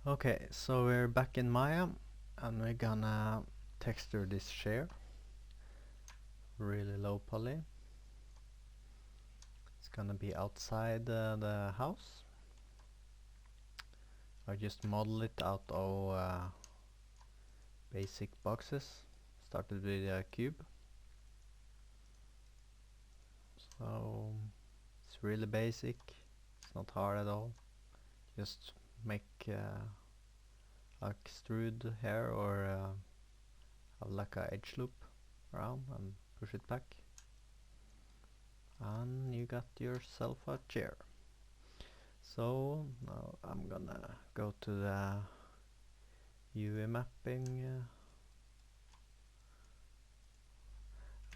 Okay, so we're back in Maya and we're gonna texture this share really low poly. It's gonna be outside the house. I just model it out of basic boxes. Started with a cube. So it's really basic. It's not hard at all. Just make extrude here or have like a edge loop around and push it back. And you got yourself a chair. So now I'm gonna go to the UV mapping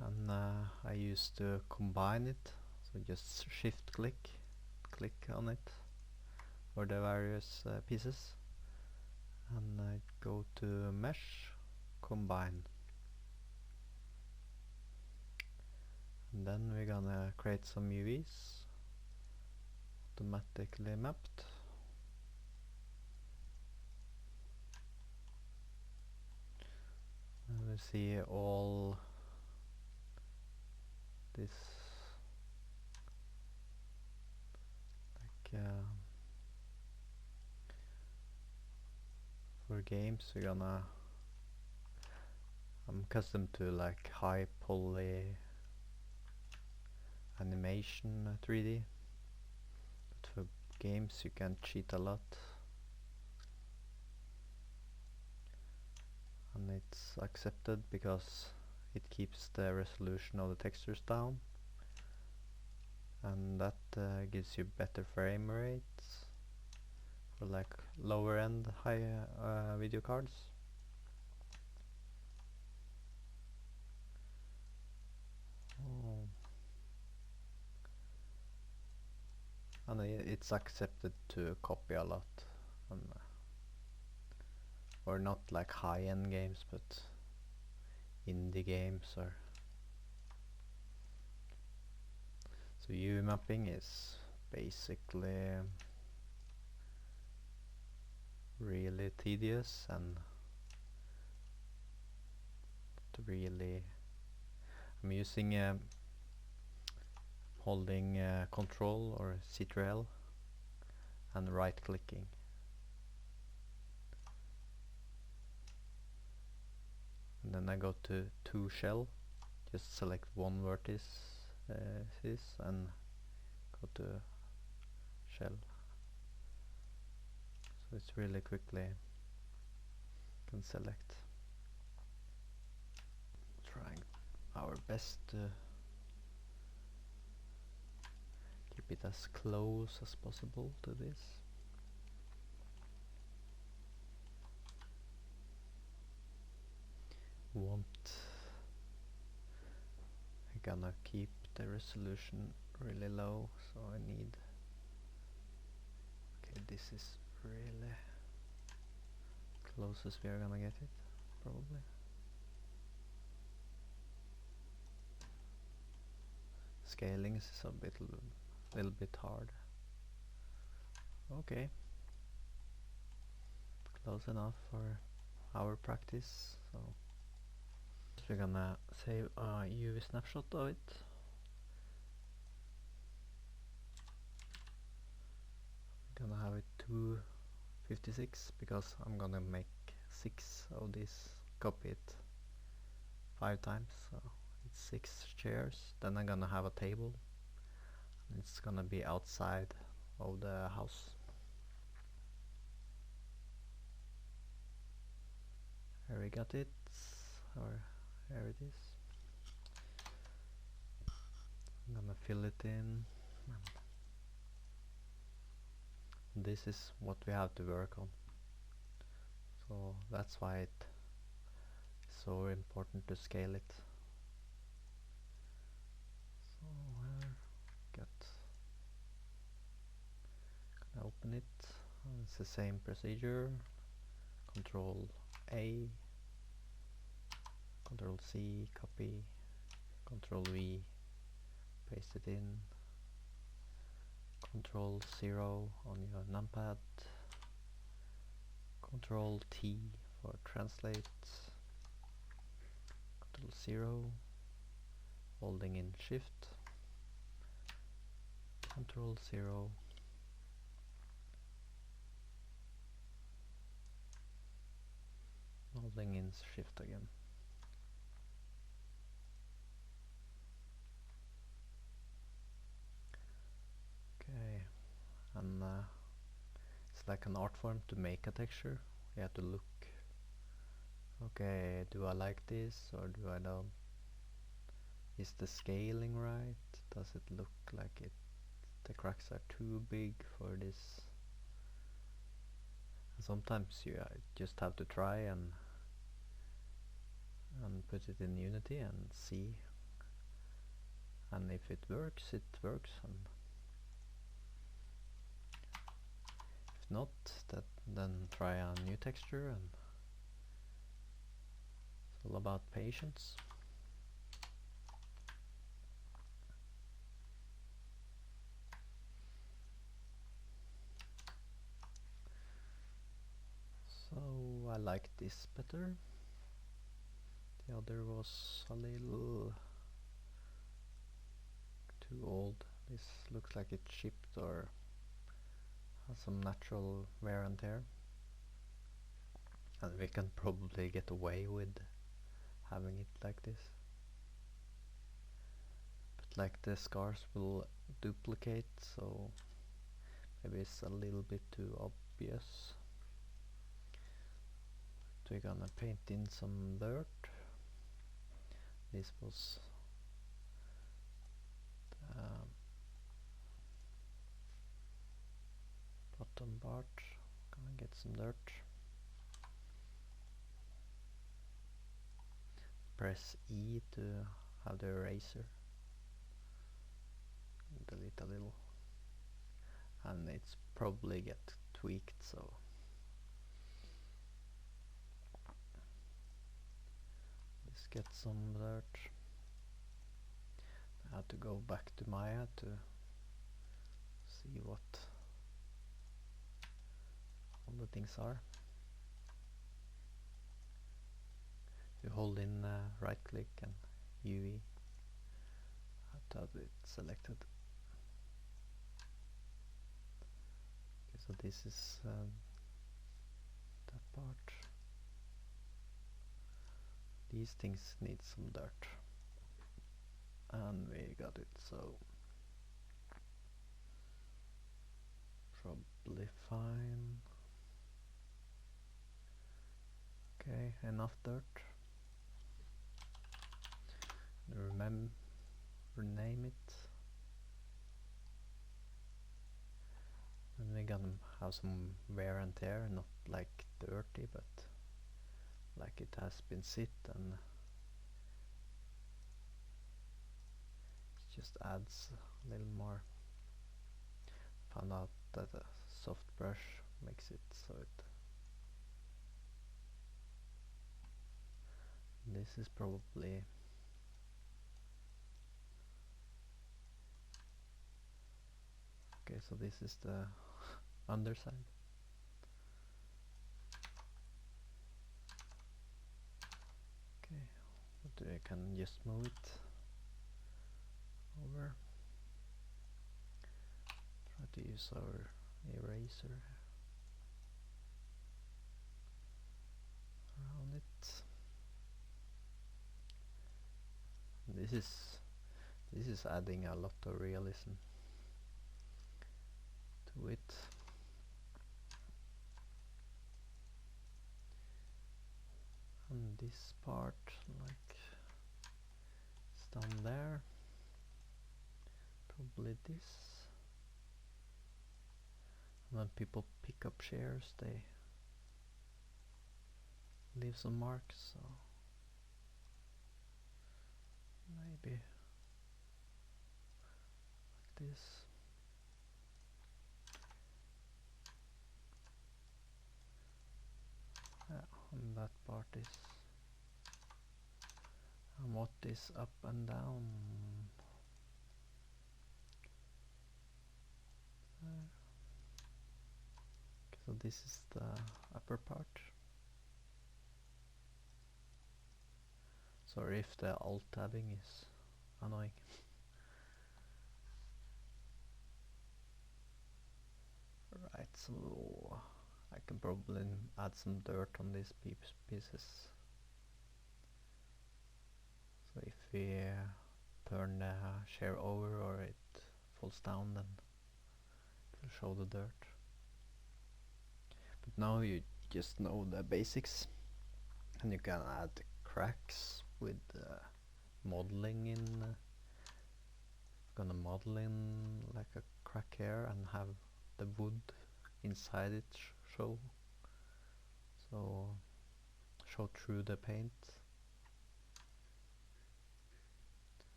and I used to combine it, so just shift click on it for the various pieces and I go to mesh, combine, and then we're gonna create some UVs automatically mapped. And we see all this like for games I'm accustomed to like high poly animation 3D, but for games you can cheat a lot and it's accepted because it keeps the resolution of the textures down and that gives you better frame rates for like lower end high video cards. Oh. And it's accepted to copy a lot, and, or not like high-end games but indie games. Or so UV mapping is basically really tedious and not really. I'm using holding control or Ctrl and right clicking, and then I go to shell, just select one vertex and go to shell, so it's really quickly can select. Trying our best to keep it as close as possible to this. I'm gonna keep the resolution really low, so I need, okay, this is really closest we are gonna get it, probably. Scaling is a little bit hard. Okay, close enough for our practice. So we're gonna save a UV snapshot of it. I'm gonna have it 256 because I'm gonna make 6 of these, copy it 5 times, so it's 6 chairs. Then I'm gonna have a table. It's gonna be outside of the house. Here we got it, or here it is. I'm gonna fill it in. This is what we have to work on, so that's why it's so important to scale it. So gonna open it. It's the same procedure. Control A, Control C, copy, Control V, paste it in, Control 0 on your numpad, Control T for translate, Control 0, holding in Shift, Control 0, holding in Shift again. Okay, and it's like an art form to make a texture. You have to look, okay, do I like this or do I don't? Is the scaling right? Does it look like the cracks are too big for this? And sometimes you just have to try and put it in Unity and see, and if it works, it works, and if not, then try a new texture, and it's all about patience. So I like this better. The other was a little too old. This looks like it chipped or has some natural wear and tear. And we can probably get away with having it like this. But like the scars will duplicate, so maybe it's a little bit too obvious. So we're gonna paint in some dirt. This was the bottom part. Gonna get some dirt. Press E to have the eraser. Delete a little. And it's probably get tweaked, so let's get some dirt. I have to go back to Maya to see what all the things are. You hold in right click and UE. Have to have it selected. Okay, so this is that part. These things need some dirt. And we got it, so probably fine. Okay, enough dirt. Rename it. And we're gonna have some wear and tear, not like dirty, but like it has been sit, and it just adds a little more. Found out that a soft brush makes it so it. This is probably okay, so this is the underside. Okay, but I can just move it over. Try to use our eraser around it. This is adding a lot of realism to it. And this part, like, it's down there. Probably this. And when people pick up shares, they leave some marks, so maybe like this. Yeah, and that part is, and what is up and down. So this is the upper part. Sorry if the alt tabbing is annoying. Right, so I can probably add some dirt on these pieces. So if we turn the share over or it falls down, then it will show the dirt. But now you just know the basics, and you can add cracks with modeling in. Gonna model in like a crack here and have the wood inside it show through the paint.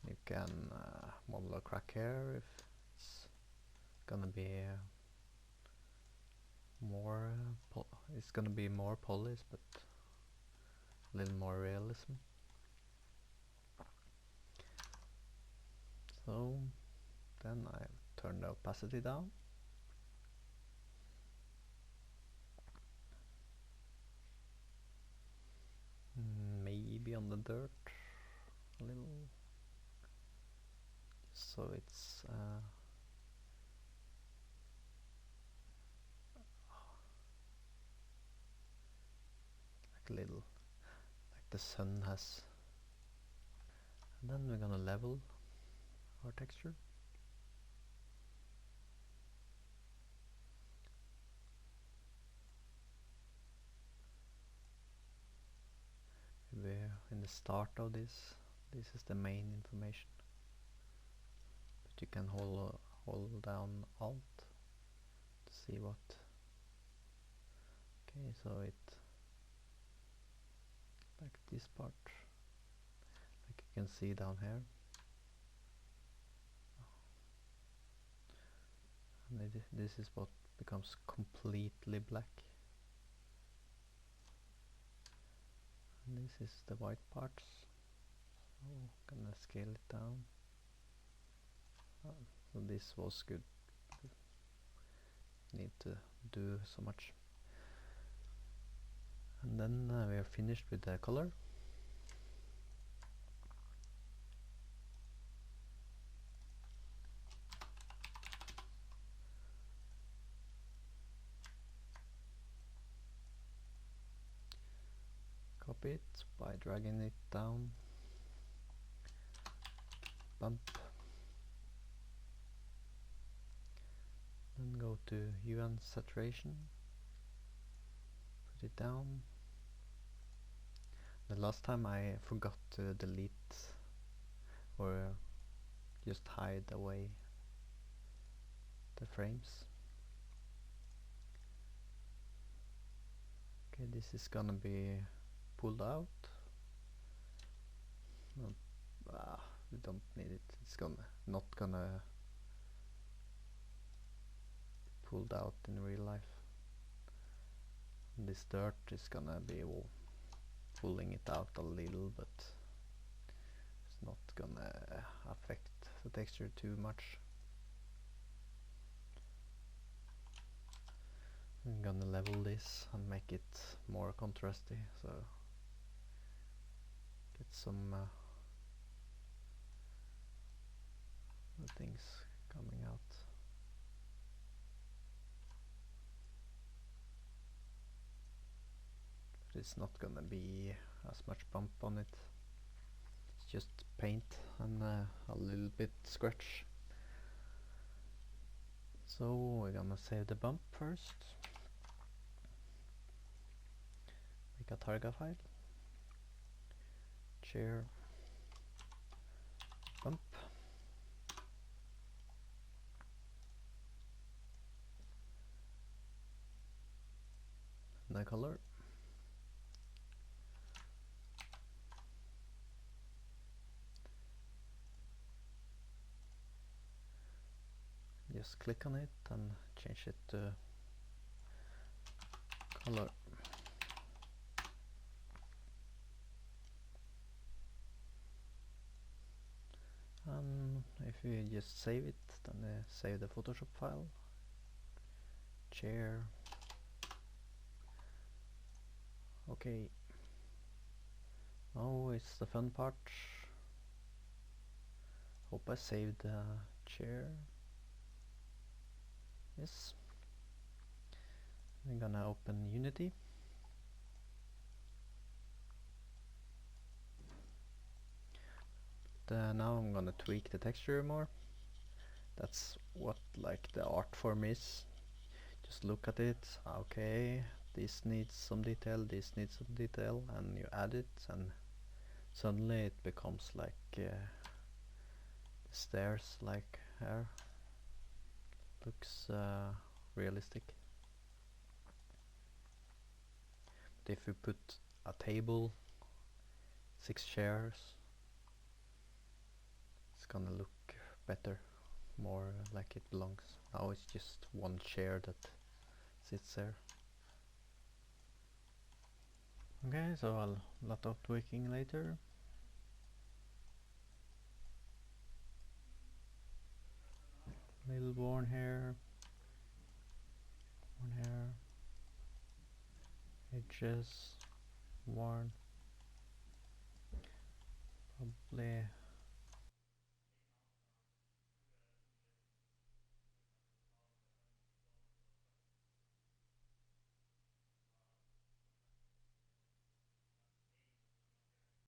You can model a crack here if it's gonna be more it's gonna be more polished but a little more realism. So then I turn the opacity down. Maybe on the dirt a little, so it's like a little like the sun has. And then we're gonna level our texture. We're in the start of this is the main information, but you can hold down Alt to see what. Okay, so it like this part, like you can see down here, and this is what becomes completely black, and this is the white parts. So I'm gonna scale it down. So this was good. Need to do so much. And then we are finished with the color. Copy it by dragging it down. Bump. Then go to hue and saturation. Put it down. The last time I forgot to delete or just hide away the frames. Okay, this is gonna be pulled out. No, we don't need it. It's not gonna be pulled out in real life. And this dirt is gonna be pulling it out a little, but it's not gonna affect the texture too much. I'm gonna level this and make it more contrasty, so get some things coming out. But it's not gonna be as much bump on it. It's just paint and a little bit scratch. So we're gonna save the bump first. Make a Targa file. Share bump. The color. Just click on it and change it to color. And if you just save it, then save the Photoshop file. Share Okay, now it's the fun part. Hope I saved the chair. Yes. I'm gonna open Unity. Now I'm gonna tweak the texture more. That's what like the art form is. Just look at it. Okay, this needs some detail, this needs some detail, and you add it, and suddenly it becomes like the stairs like here. Looks realistic. But if you put a table, 6 chairs, it's gonna look better, more like it belongs. Now it's just one chair that sits there. Okay, so a lot of tweaking later. Little worn hair, edges worn, probably